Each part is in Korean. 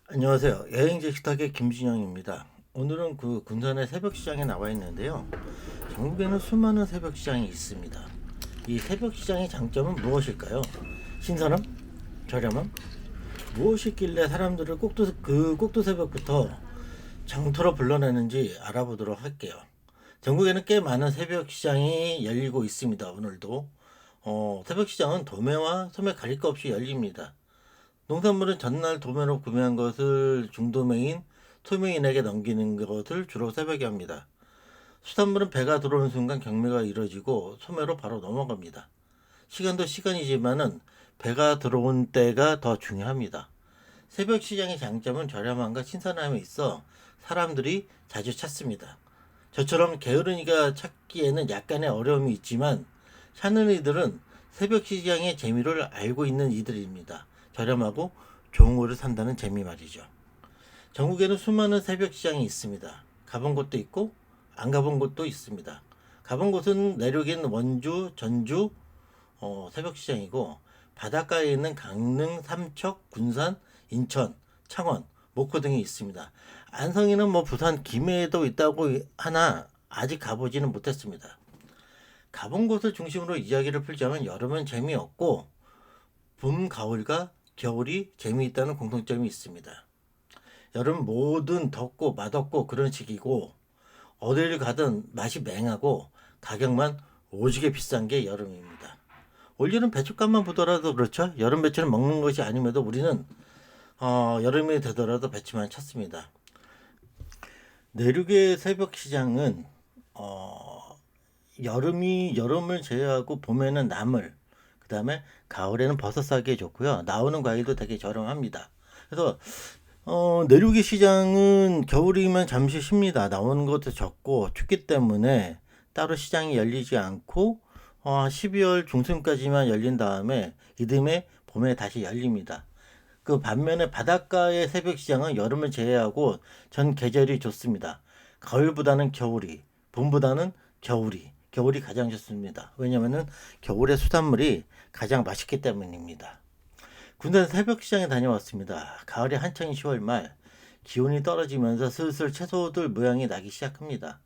안녕하세요. 여행제 식탁의 김진영입니다. 오늘은 군산의 새벽시장에 나와 있는데요. 전국에는 수많은 새벽시장이 있습니다. 이 새벽시장의 장점은 무엇일까요? 신선함? 저렴함? 무엇이길래 사람들을 꼭두 새벽부터 장터로 불러내는지 알아보도록 할게요. 전국에는 꽤 많은 새벽시장이 열리고 있습니다. 오늘도 새벽시장은 도매와 소매 가릴 것 없이 열립니다. 농산물은 전날 도매로 구매한 것을 중도매인, 소매인에게 넘기는 것을 주로 새벽에 합니다. 수산물은 배가 들어오는 순간 경매가 이루어지고 소매로 바로 넘어갑니다. 시간도 시간이지만은 배가 들어온 때가 더 중요합니다. 새벽 시장의 장점은 저렴함과 신선함에 있어 사람들이 자주 찾습니다. 저처럼 게으르니가 찾기에는 약간의 어려움이 있지만 찾는 이들은 새벽 시장의 재미를 알고 있는 이들입니다. 저렴하고 좋은 거를 산다는 재미 말이죠. 전국에는 수많은 새벽 시장이 있습니다. 가본 곳도 있고 안 가본 곳도 있습니다. 가본 곳은 내륙인 원주, 전주 새벽 시장이고 바닷가에 있는 강릉, 삼척, 군산, 인천, 창원, 목포 등이 있습니다. 안성에는 부산 김해에도 있다고 하나 아직 가보지는 못했습니다. 가본 곳을 중심으로 이야기를 풀자면 여름은 재미없고 봄, 가을과 겨울이 재미있다는 공통점이 있습니다. 여름 뭐든 덥고 맛없고 그런 시기고 어디를 가든 맛이 맹하고 가격만 오지게 비싼 게 여름입니다. 올여름 배춧값만 보더라도 그렇죠. 여름 배추는 먹는 것이 아님에도 우리는 여름이 되더라도 배추만 찾습니다. 내륙의 새벽 시장은 여름을 제외하고 봄에는 나물, 그 다음에 가을에는 버섯 사기에 좋고요. 나오는 과일도 되게 저렴합니다. 그래서 내륙의 시장은 겨울이면 잠시 쉽니다. 나오는 것도 적고 춥기 때문에 따로 시장이 열리지 않고 12월 중순까지만 열린 다음에 이듬해 봄에 다시 열립니다. 그 반면에 바닷가의 새벽 시장은 여름을 제외하고 전 계절이 좋습니다. 가을보다는 겨울이, 봄보다는 겨울이 가장 좋습니다. 왜냐면은 겨울에 수산물이 가장 맛있기 때문입니다. 군산 새벽 시장에 다녀왔습니다. 가을이 한창인 10월 말 기온이 떨어지면서 슬슬 채소들 모양이 나기 시작합니다.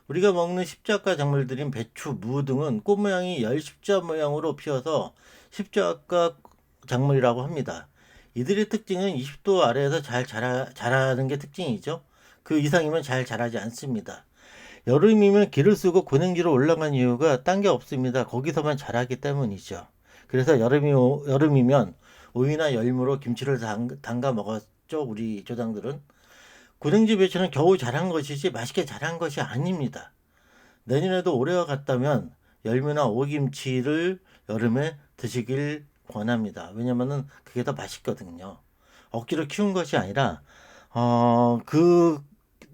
우리가 먹는 십자가 작물들인 배추, 무 등은 꽃 모양이 열 십자 모양으로 피어서 십자가 작물이라고 합니다. 이들의 특징은 20도 아래에서 잘 자라는 게 특징이죠. 그 이상이면 잘 자라지 않습니다. 여름이면 기를 쓰고 고냉지로 올라간 이유가 딴 게 없습니다. 거기서만 자라기 때문이죠. 그래서 여름이면 오이나 열무로 김치를 담가 먹었죠. 우리 조상들은. 고냉지 배추는 겨우 자란 것이지 맛있게 자란 것이 아닙니다. 내년에도 올해와 같다면 열무나 오김치를 여름에 드시길 권합니다. 왜냐면은 그게 더 맛있거든요. 억지로 키운 것이 아니라 그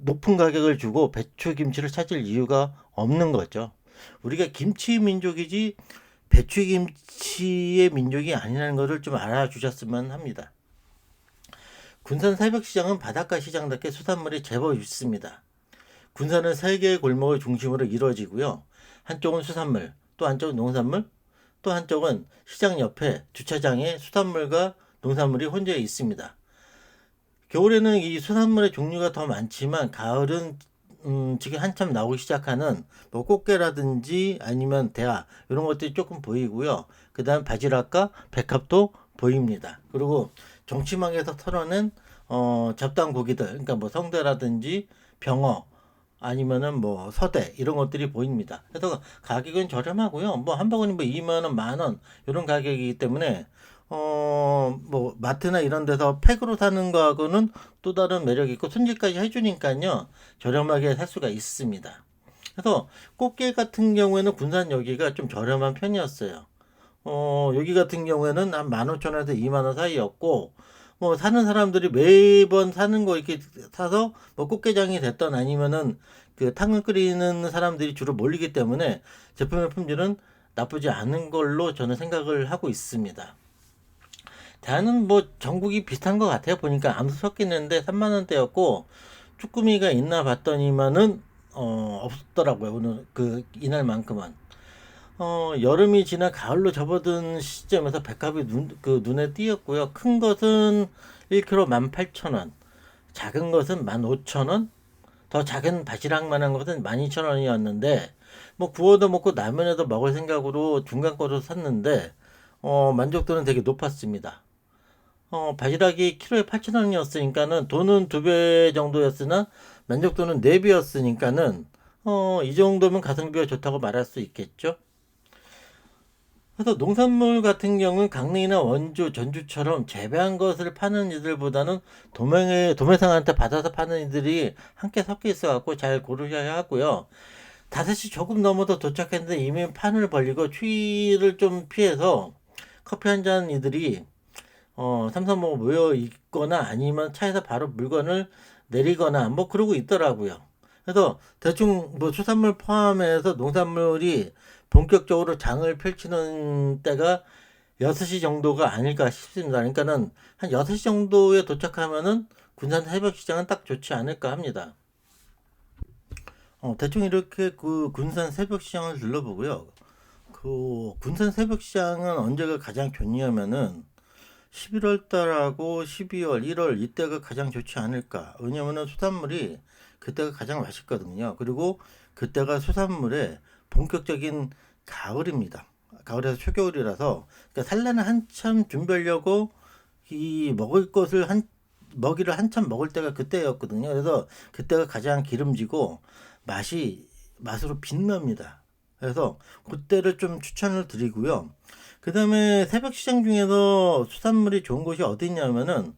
높은 가격을 주고 배추김치를 찾을 이유가 없는 거죠. 우리가 김치 민족이지 배추김치의 민족이 아니라는 것을 좀 알아주셨으면 합니다. 군산 새벽시장은 바닷가 시장답게 수산물이 제법 있습니다. 군산은 세 개의 골목을 중심으로 이루어지고요. 한쪽은 수산물, 또 한쪽은 농산물, 또 한쪽은 시장 옆에 주차장에 수산물과 농산물이 혼재해 있습니다. 겨울에는 이 수산물의 종류가 더 많지만 가을은 지금 한참 나오기 시작하는 꽃게라든지 아니면 대하 이런 것들이 조금 보이고요. 그 다음 바지락과 백합도 보입니다. 그리고 정치망에서 털어낸 잡다한 고기들, 그러니까 성대라든지 병어 아니면은 서대 이런 것들이 보입니다. 그래서 가격은 저렴하고요. 한 바구니 2만 원, 만 원 이런 가격이기 때문에 마트나 이런 데서 팩으로 사는 거하고는 또 다른 매력이 있고 손질까지 해주니까요. 저렴하게 살 수가 있습니다. 그래서 꽃게 같은 경우에는 군산 여기가 좀 저렴한 편이었어요. 여기 같은 경우에는 한 15,000원에서 2만 원 사이였고 사는 사람들이 매번 사는 거 이렇게 사서 꽃게장이 됐던 아니면은 그 탕을 끓이는 사람들이 주로 몰리기 때문에 제품의 품질은 나쁘지 않은 걸로 저는 생각을 하고 있습니다. 대안은 전국이 비슷한 것 같아요. 보니까 암수 섞이는데 3만 원대였고 쭈꾸미가 있나 봤더니만은 없더라고요. 오늘 이날만큼은. 여름이 지나 가을로 접어든 시점에서 백합이 눈에 띄었고요. 큰 것은 1kg 18,000원, 작은 것은 15,000원, 더 작은 바지락만한 것은 12,000원이었는데 뭐 구워도 먹고 라면에도 먹을 생각으로 중간 거로 샀는데 만족도는 되게 높았습니다. 바지락이 키로에 8,000원이었으니까는 돈은 2배 정도였으나 만족도는 4배였으니까는 이 정도면 가성비가 좋다고 말할 수 있겠죠. 그래서 농산물 같은 경우는 강릉이나 원주, 전주처럼 재배한 것을 파는 이들보다는 도매상한테 받아서 파는 이들이 함께 섞여 있어갖고 잘 고르셔야 하고요. 5시 조금 넘어서 도착했는데 이미 판을 벌리고 추위를 좀 피해서 커피 한 잔 이들이 삼삼오오 모여 있거나 아니면 차에서 바로 물건을 내리거나 뭐 그러고 있더라고요. 그래서 대충 뭐 수산물 포함해서 농산물이 본격적으로 장을 펼치는 때가 6시 정도가 아닐까 싶습니다. 그러니까는 한 6시 정도에 도착하면은 군산 새벽시장은 딱 좋지 않을까 합니다. 대충 이렇게 그 군산 새벽시장을 둘러보고요. 그 군산 새벽시장은 언제가 가장 좋냐면은 11월 달하고 12월, 1월 이때가 가장 좋지 않을까. 왜냐면은 수산물이 그때가 가장 맛있거든요. 그리고 그때가 수산물의 본격적인 가을입니다. 가을에서 초겨울이라서 그러니까 산란을 한참 준비하려고 이 먹이를 한참 먹을 때가 그때였거든요. 그래서 그때가 가장 기름지고 맛으로 빛납니다. 그래서 그때를 좀 추천을 드리고요. 그 다음에 새벽시장 중에서 수산물이 좋은 곳이 어디 있냐면은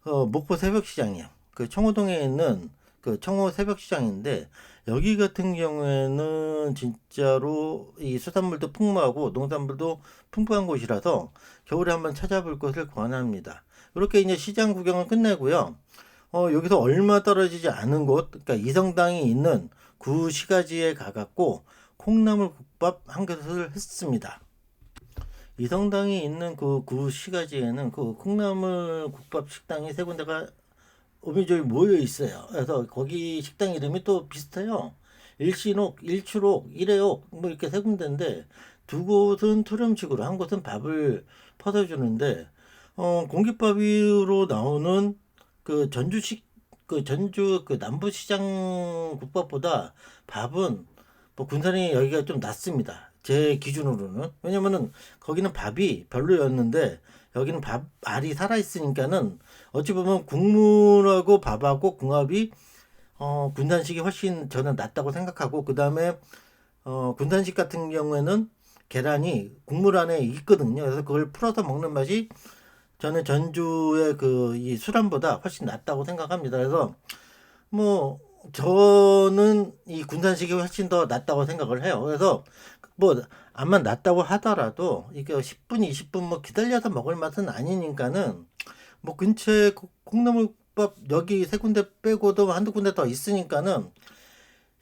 목포 새벽시장이요. 그 청호동에 있는 그 청호 새벽시장인데 여기 같은 경우에는 진짜로 이 수산물도 풍부하고 농산물도 풍부한 곳이라서 겨울에 한번 찾아볼 것을 권합니다. 이렇게 이제 시장 구경을 끝내고요. 여기서 얼마 떨어지지 않은 곳, 그러니까 이성당이 있는 구시가지에 가갖고 콩나물 국밥 한 그릇을 했습니다. 이성당이 있는 그 구시가지에는 그 콩나물 국밥 식당이 세 군데가 오미조리 모여 있어요. 그래서 거기 식당 이름이 또 비슷해요. 일신옥, 일출옥, 일회옥 뭐 이렇게 세 군데인데 두 곳은 투룸식으로 한 곳은 밥을 퍼서 주는데 공깃밥으로 나오는 그 전주 그 남부시장 국밥보다 밥은 뭐 군산이 여기가 좀 낫습니다. 제 기준으로는. 왜냐면은 거기는 밥이 별로였는데 여기는 밥 알이 살아 있으니까는 어찌 보면 국물하고 밥하고 궁합이 군산식이 훨씬 저는 낫다고 생각하고 그다음에 군산식 같은 경우에는 계란이 국물 안에 있거든요. 그래서 그걸 풀어서 먹는 맛이 저는 전주의 그 이 술안보다 훨씬 낫다고 생각합니다. 그래서 뭐 저는 이 군산식이 훨씬 더 낫다고 생각을 해요. 그래서 뭐 아마 낫다고 하더라도 이게 10분, 20분 뭐 기다려서 먹을 맛은 아니니까는 뭐 근처에 콩나물국밥 여기 세 군데 빼고도 한두 군데 더 있으니까는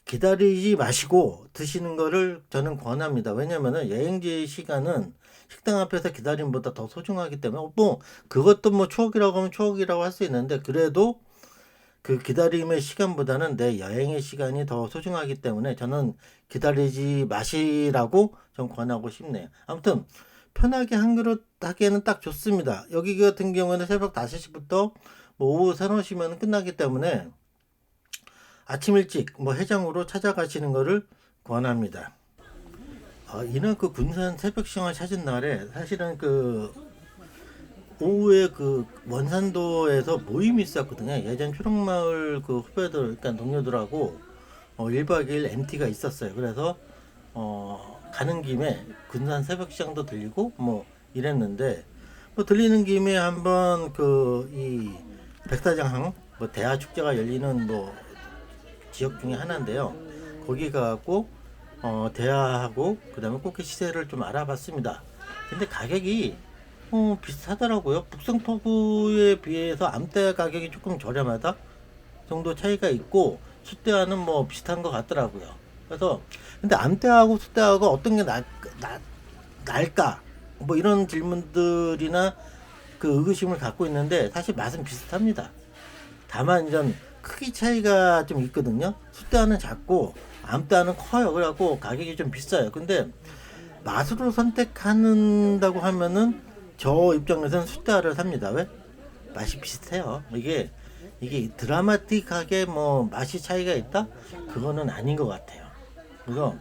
기다리지 마시고 드시는 거를 저는 권합니다. 왜냐면은 여행지 시간은 식당 앞에서 기다림보다 더 소중하기 때문에 뭐 그것도 뭐 추억이라고 하면 추억이라고 할 수 있는데 그래도 그 기다림의 시간보다는 내 여행의 시간이 더 소중하기 때문에 저는 기다리지 마시라고 좀 권하고 싶네요. 아무튼 편하게 한 그릇 하기에는 딱 좋습니다. 여기 같은 경우에는 새벽 5시부터 뭐 오후 3, 4시면 끝나기 때문에 아침 일찍 뭐 해장으로 찾아가시는 것을 권합니다. 이날 그 군산 새벽시장을 찾은 날에 사실은 그 오후에 그 원산도에서 모임이 있었거든요. 예전 초록마을 그 후배들, 그러니까 동료들하고 1박 2일 MT가 있었어요. 그래서 가는 김에 군산 새벽시장도 들리고 뭐 이랬는데 뭐 들리는 김에 한번 그 이 백사장 뭐 대하 축제가 열리는 뭐 지역 중에 하나인데요. 거기 가고 대하하고 그다음에 꽃게 시세를 좀 알아봤습니다. 근데 가격이 비슷하더라고요. 북성포구에 비해서 암대 가격이 조금 저렴하다 정도 차이가 있고 숫대하는 뭐 비슷한 것 같더라고요. 그래서 근데 암대하고 숫대하고 어떤 게 나을까 뭐 이런 질문들이나 그 의구심을 갖고 있는데 사실 맛은 비슷합니다. 다만 이런 크기 차이가 좀 있거든요. 숫대하는 작고 암대하는 커요. 그래갖고 가격이 좀 비싸요. 근데 맛으로 선택한다고 하면은 저 입장에서는 숫대하를 삽니다. 왜? 맛이 비슷해요. 이게 드라마틱하게 뭐 맛이 차이가 있다? 그거는 아닌 것 같아요. 그래서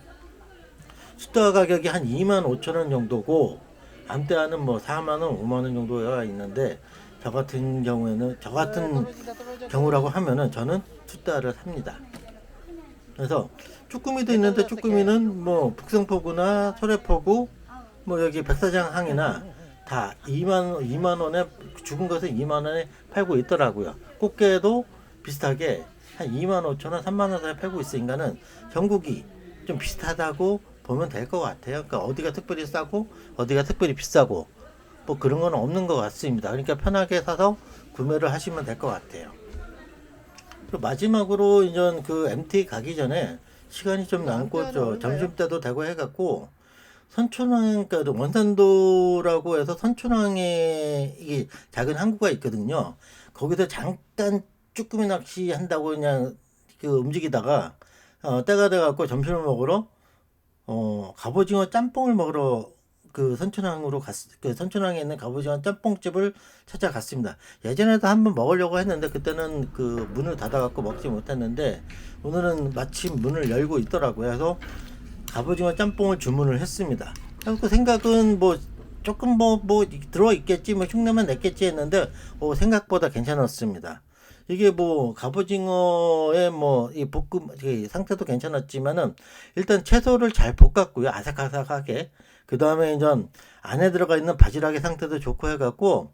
숫자 가격이 한 25,000원 정도고 암대하는 뭐 4만원, 5만원 정도가 있는데 저 같은 경우라고 하면은 저는 숫자를 삽니다. 그래서 쭈꾸미도 있는데 쭈꾸미는 뭐 북성포구나 소래포구 뭐 여기 백사장 항이나 다 2만 원에 죽은 것은 2만 원에 팔고 있더라고요. 꽃게도 비슷하게 한 2만 5천 원, 3만 원 사이 팔고 있으니까는 전국이 좀 비슷하다고 보면 될 것 같아요. 그러니까 어디가 특별히 싸고 어디가 특별히 비싸고 뭐 그런 건 없는 것 같습니다. 그러니까 편하게 사서 구매를 하시면 될 것 같아요. 그리고 마지막으로 이제 그 MT 가기 전에 시간이 좀 남고 점심 때도 되고 해갖고 선촌항, 그러니까 원산도라고 해서 선촌항에 이게 작은 항구가 있거든요. 거기서 잠깐 쭈꾸미 낚시 한다고 그냥 그 움직이다가 때가 돼갖고 점심을 먹으러 갑오징어 짬뽕을 먹으러 그 선촌항으로 그 선촌항에 있는 갑오징어 짬뽕집을 찾아갔습니다. 예전에도 한번 먹으려고 했는데 그때는 그 문을 닫아갖고 먹지 못했는데 오늘은 마침 문을 열고 있더라고요. 그래서 갑오징어 짬뽕을 주문을 했습니다. 그 생각은 뭐 조금 뭐 들어 있겠지, 뭐 흉내만 냈겠지 했는데 생각보다 괜찮았습니다. 이게 뭐 갑오징어의 뭐 이 볶음 상태도 괜찮았지만은 일단 채소를 잘 볶았고요, 아삭아삭하게. 그 다음에 이제 안에 들어가 있는 바지락의 상태도 좋고 해갖고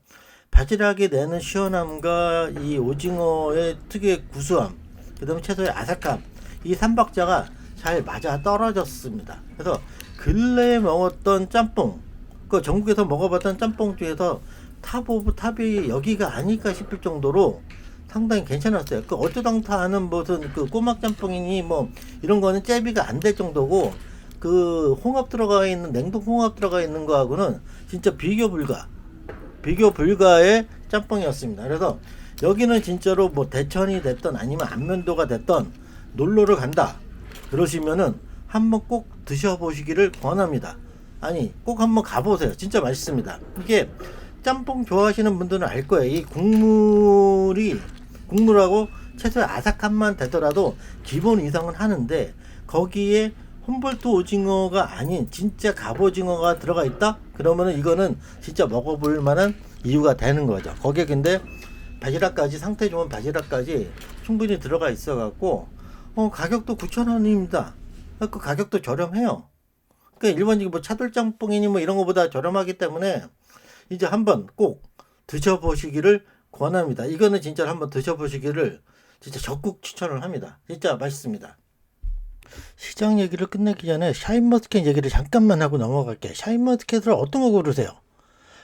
바지락이 내는 시원함과 이 오징어의 특유의 구수함, 그 다음에 채소의 아삭함, 이 삼박자가 잘 맞아 떨어졌습니다. 그래서 근래에 먹었던 짬뽕, 그 전국에서 먹어봤던 짬뽕 중에서 탑 오브 탑이 여기가 아닐까 싶을 정도로 상당히 괜찮았어요. 그 어쩌당타 하는 무슨 그 꼬막 짬뽕이니 뭐 이런 거는 잽이가 안 될 정도고 그 홍합 들어가 있는 냉동 홍합 들어가 있는 거하고는 진짜 비교 불가의 짬뽕이었습니다. 그래서 여기는 진짜로 뭐 대천이 됐던 아니면 안면도가 됐던 놀러를 간다 그러시면은 한번 꼭 드셔보시기를 권합니다. 아니 꼭 한번 가보세요. 진짜 맛있습니다. 이게 짬뽕 좋아하시는 분들은 알 거예요. 이 국물하고 채소의 아삭함만 되더라도 기본 이상은 하는데 거기에 홈볼트 오징어가 아닌 진짜 갑오징어가 들어가 있다? 그러면은 이거는 진짜 먹어볼 만한 이유가 되는 거죠. 거기에 근데 바지락까지, 상태 좋은 바지락까지 충분히 들어가 있어 갖고 가격도 9,000원입니다. 그 가격도 저렴해요. 그러니까 일반적인 뭐 차돌짬뽕이니 뭐 이런 거보다 저렴하기 때문에 이제 한번 꼭 드셔보시기를 권합니다. 이거는 진짜 한번 드셔보시기를 진짜 적극 추천을 합니다. 진짜 맛있습니다. 시장 얘기를 끝내기 전에 샤인머스켓 얘기를 잠깐만 하고 넘어갈게요. 샤인머스켓을 어떤 거 고르세요?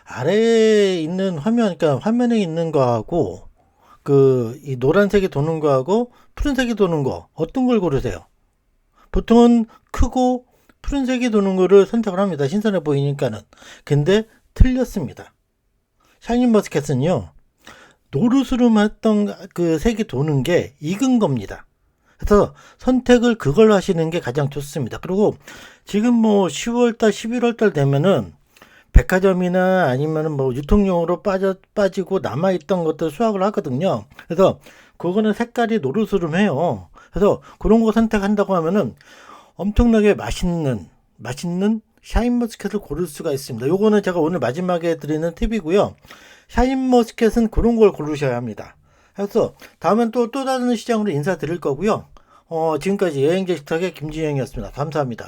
아래에 있는 화면, 그러니까 화면에 있는 거하고 이 노란색이 도는 거하고 푸른색이 도는 거 어떤 걸 고르세요? 보통은 크고 푸른색이 도는 거를 선택을 합니다. 신선해 보이니까는. 근데 틀렸습니다. 샤인머스켓은요, 노르스름 했던 그 색이 도는 게 익은 겁니다. 그래서 선택을 그걸 하시는 게 가장 좋습니다. 그리고 지금 뭐 10월달, 11월달 되면은 백화점이나 아니면은 뭐 유통용으로 빠지고 남아있던 것들 수확을 하거든요. 그래서 그거는 색깔이 노르스름해요. 그래서 그런 거 선택한다고 하면은 엄청나게 맛있는 샤인머스켓을 고를 수가 있습니다. 요거는 제가 오늘 마지막에 드리는 팁이고요. 샤인머스켓은 그런 걸 고르셔야 합니다. 그래서 다음엔 또 다른 시장으로 인사드릴 거고요. 지금까지 여행제 식탁의 김진영이었습니다. 감사합니다.